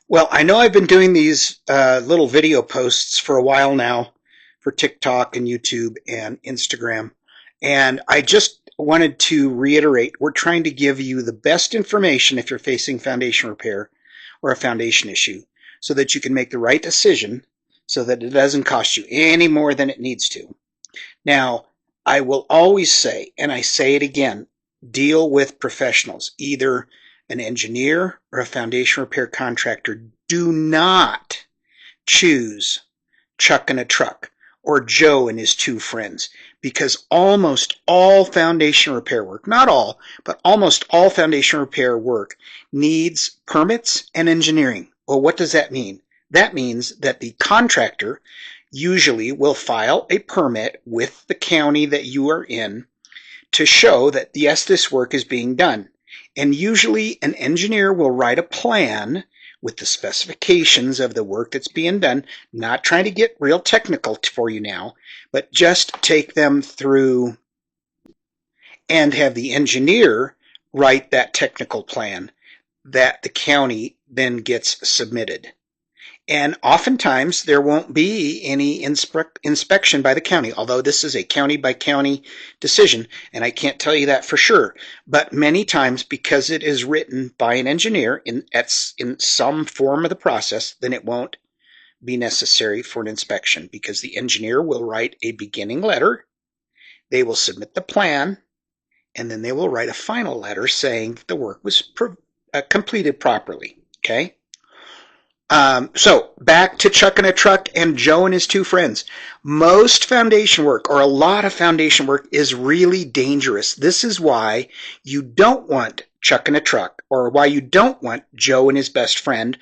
Well, I know I've been doing these little video posts for a while now for TikTok and YouTube and Instagram. And I just wanted to reiterate we're trying to give you the best information if you're facing foundation repair or a foundation issue so that you can make the right decision so that it doesn't cost you any more than it needs to. Now, I will always say, and I say it again, deal with professionals, either an engineer or a foundation repair contractor. Do not choose Chuck in a truck or Joe and his two friends, because almost all foundation repair work, not all, but almost all foundation repair work needs permits and engineering. Well, what does that mean? That means that the contractor usually will file a permit with the county that you are in to show that, yes, this work is being done. And usually an engineer will write a plan with the specifications of the work that's being done, not trying to get real technical for you now, but just take them through and have the engineer write that technical plan that the county then gets submitted. And oftentimes there won't be any inspection by the county, although this is a county by county decision, and I can't tell you that for sure. But many times, because it is written by an engineer in some form of the process, then it won't be necessary for an inspection, because the engineer will write a beginning letter, they will submit the plan, and then they will write a final letter saying the work was completed properly. Okay? So back to Chuck in a truck and Joe and his two friends. Most foundation work, or a lot of foundation work, is really dangerous. This is why you don't want Chuck in a truck, or why you don't want Joe and his best friend,